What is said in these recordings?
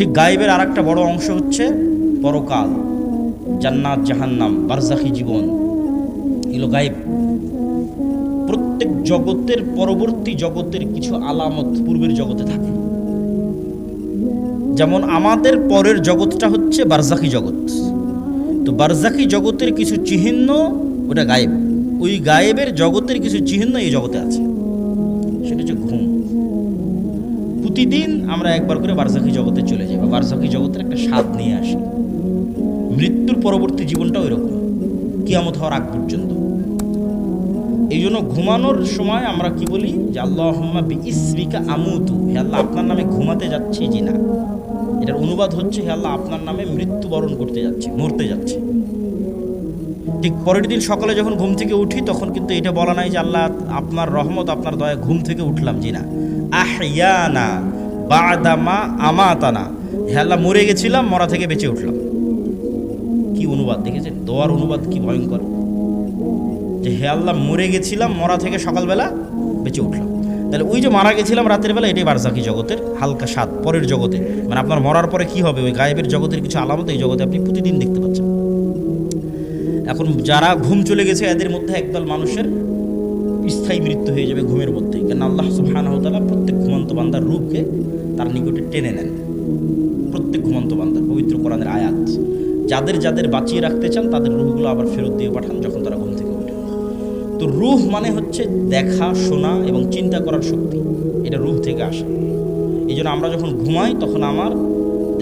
ঠিক গায়েবের আর একটা বড় অংশ হচ্ছে পরকাল, জান্নাত জাহান্নাম, বারজাখী জীবন, এগুলো গায়েব। প্রত্যেক জগতের পরবর্তী জগতের কিছু আলামত পূর্বের জগতে থাকে। যেমন আমাদের পরের জগৎটা হচ্ছে বারজাখী জগৎ, তো বারজাখী জগতের কিছু চিহ্ন ওটা গায়েব। ওই গায়েবের জগতের কিছু চিহ্ন এই জগতে আছে, সেটা হচ্ছে ঘুম। প্রতিদিন আমরা একবার করে বারজাখী জগতে চলে যাই বা বারজাখী জগতের একটা স্বাদ নিয়ে আসি। মৃত্যুর পরবর্তী জীবনটা ওই রকম, কিয়ামত হওয়ার আগ পর্যন্ত। এই জন্য ঘুমানোর সময় আমরা কি বলি যে আল্লাহুম্মা বিইসমিকা আমুতু, হে আল্লাহ আপনার নামে ঘুমাতে যাচ্ছি জিনা। এটার অনুবাদ হচ্ছে হে আল্লাহ আপনার নামে মৃত্যুবরণ করতে যাচ্ছি, মরতে যাচ্ছি। ঠিক পরের দিন সকালে যখন ঘুম থেকে উঠি তখন কিন্তু এটা বলা নাই যে আল্লাহ আপনার রহমত আপনার দয়া ঘুম থেকে উঠলাম, জিনা। আহইয়ানা বা'দামা আমাতানা, হে আল্লাহ মরে গেছিলাম, মরা থেকে বেঁচে উঠলাম। কি অনুবাদ দেখেছেন? দোয়ার অনুবাদ কি ভয়ঙ্কর, যে হে আল্লাহ মরে গেছিলাম, মরা থেকে সকালবেলা বেঁচে উঠলাম। তাহলে ওই যে মারা গেছিলাম রাতের বেলা, এটাই বারজাখী জগতের হালকা স্বাদ পরের জগতে। মানে আপনার মরার পরে কি হবে, ওই গায়েবের জগতের কিছু আলামত এই জগতে আপনি প্রতিদিন দেখতে পাচ্ছেন। এখন যারা ঘুম চলে গেছে এদের মধ্যে একদল মানুষের স্থায়ী মৃত্যু হয়ে যাবে ঘুমের মধ্যেই, কারণ আল্লাহ সুবহানাহু ওয়া তাআলা প্রত্যেক ঘুমন্ত বান্দার রূহকে তার নিকটে টেনে নেন। প্রত্যেক ঘুমন্ত বান্দার পবিত্র কোরআনের আয়াত, যাদের যাদের বাঁচিয়ে রাখতে চান তাদের রূহগুলো আবার ফেরত দিয়ে পাঠান যখন তারা ঘুম থেকে ওঠে। তো রূহ মানে হচ্ছে দেখা, শোনা এবং চিন্তা করার শক্তি, এটা রূহ থেকে আসে। এই জন্য আমরা যখন ঘুমাই তখন আমার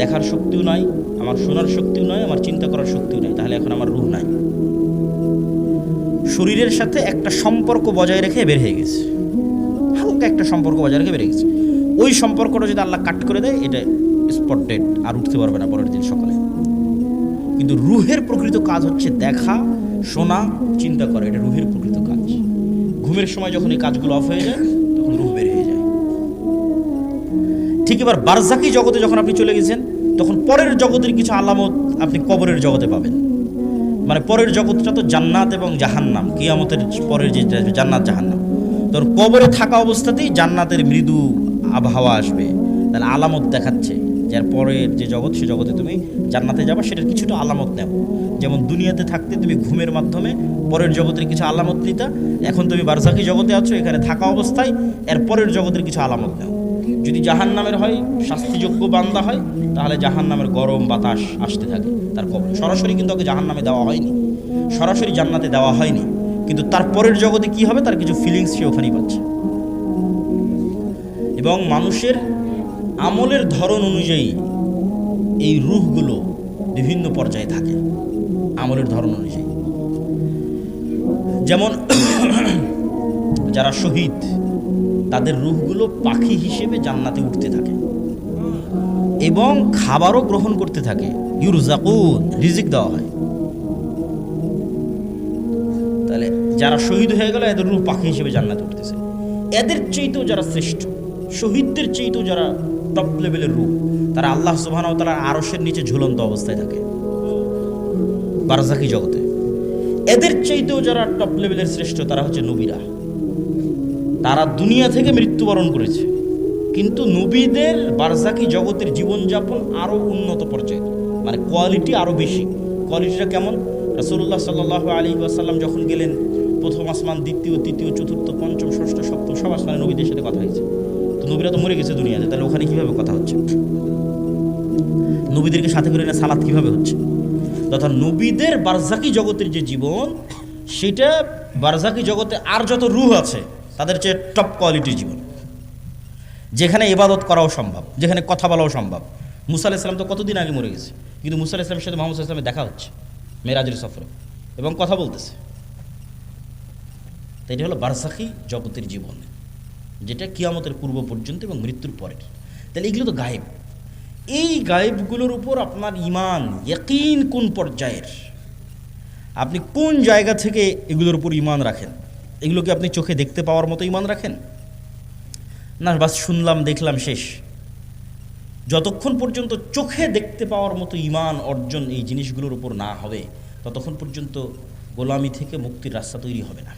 দেখার শক্তিও নাই, আমার শোনার শক্তিও নয়, আমার চিন্তা করার শক্তিও নাই, তাহলে এখন আমার রূহ নাই। শরীরের সাথে একটা সম্পর্ক বজায় রেখে বের হয়ে গেছে, হালকা একটা সম্পর্ক বজায় রেখে বের হয়ে গেছে। ওই সম্পর্কটা যদি আল্লাহ কাট করে দেয়, এটা স্পট ডেড, আর উঠতে পারবে না পরের দিন সকালে। কিন্তু রুহের প্রকৃত কাজ হচ্ছে দেখা, শোনা, চিন্তা করা, এটা রুহের প্রকৃত কাজ। ঘুমের সময় যখন এই কাজগুলো অফ হয়ে যায় তখন রুহ বের হয়ে যায়। ঠিক এবার বারজাখী জগতে যখন আপনি চলে গেছেন তখন পরের জগতের কিছু আলামত আপনি কবরের জগতে পাবেন। মানে পরের জগৎটা তো জান্নাত এবং জাহান্নাম, কিয়ামতের পরের যে জান্নাত জাহান্নাম, তখন কবরে থাকা অবস্থাতেই জান্নাতের মৃদু আবহাওয়া আসবে, তাহলে আলামত দেখাচ্ছে যার পরের যে জগৎ সে জগতে তুমি জান্নাতে যাবা, সেটার কিছুটা আলামত নেও। যেমন দুনিয়াতে থাকতে তুমি ঘুমের মাধ্যমে পরের জগতের কিছু আলামত নিতা, এখন তুমি বারজাখী জগতে আছো, এখানে থাকা অবস্থায় এর পরের জগতের কিছু আলামত নেও। যদি জাহান্নামের হয়, শাস্তিযোগ্য বান্দা হয়, তাহলে জাহান্নামের গরম বাতাস আসতে থাকে তার কবরে। সরাসরি কিন্তু ওকে জাহান্নামে দেওয়া হয়নি, সরাসরি জান্নাতে দেওয়া হয়নি, কিন্তু তার পরের জগতে কি হবে তার কিছু ফিলিংস সে ওখানেই পাচ্ছে। এবং মানুষের আমলের ধরন অনুযায়ী এই রূহগুলো বিভিন্ন পর্যায়ে থাকে, আমলের ধরন অনুযায়ী। যেমন যারা শহীদ তাদের রূহগুলো পাখি হিসেবে জান্নাতে উঠতে থাকে এবং খাবারও গ্রহণ করতে থাকে, ইউরজাকুন, রিজিক দেওয়া হয়। তাহলে যারা শহীদ হয়ে গেল এদের রূহ পাখি হিসেবে জান্নাতে উঠতেছে। এদের চেয়েতেও যারা শ্রেষ্ঠ, শহীদদের চেয়েতেও যারা টপ লেভেলের রূহ, তারা আল্লাহ সুবহানাহু ওয়া তাআলার আরশের নিচে ঝুলন্ত অবস্থায় থাকে বারজাখী জগতে। এদের চাইতেও যারা টপ লেভেলের শ্রেষ্ঠ তারা হচ্ছে নবীরা। তারা দুনিয়া থেকে মৃত্যুবরণ করেছে, কিন্তু নবীদের বারজাখী জগতের জীবনযাপন আরও উন্নত পর্যায়ে, মানে কোয়ালিটি আরও বেশি। কোয়ালিটিটা কেমন? রাসূলুল্লাহ সাল্লাল্লাহু আলাইহি ওয়াসাল্লাম যখন গেলেন প্রথম আসমান, দ্বিতীয়, তৃতীয়, চতুর্থ, পঞ্চম, ষষ্ঠ, সপ্তম সব আসমানে নবীদের সাথে কথা হয়েছে। তো নবীরা তো মরে গেছে দুনিয়াতে, তাহলে ওখানে কীভাবে কথা হচ্ছে? নবীদেরকে সাথে করে না সালাত কীভাবে হচ্ছে? তথা নবীদের বারজাখী জগতের যে জীবন, সেটা বারজাখী জগতে আর যত রূহ আছে তাদের চেয়ে টপ কোয়ালিটির জীবন, যেখানে ইবাদত করাও সম্ভব, যেখানে কথা বলাও সম্ভব। মুসা আলাইহিস সালাম তো কতদিন আগে মরে গেছে, কিন্তু মুসা আলাইহিস সালামের সাথে মুহাম্মদ সাল্লাল্লাহু আলাইহি ওয়াসাল্লামের দেখা হচ্ছে মেরাজের সফরে এবং কথা বলতেছে। তাই এটা হলো বারজাখী জগতের জীবন, যেটা কিয়ামতের পূর্ব পর্যন্ত এবং মৃত্যুর পরের। তাহলে এগুলো তো গায়েব। এই গায়েবগুলোর উপর আপনার ঈমান, ইয়াকিন কোন পর্যায়ের, আপনি কোন জায়গা থেকে এগুলোর উপর ঈমান রাখেন? এগুলোকে আপনি চোখে দেখতে পাওয়ার মতো ঈমান রাখেন, না বাস শুনলাম দেখলাম শেষ? যতক্ষণ পর্যন্ত চোখে দেখতে পাওয়ার মতো ঈমান অর্জন এই জিনিসগুলোর উপর না হবে, ততক্ষণ পর্যন্ত গোলামি থেকে মুক্তির রাস্তা তৈরি হবে না।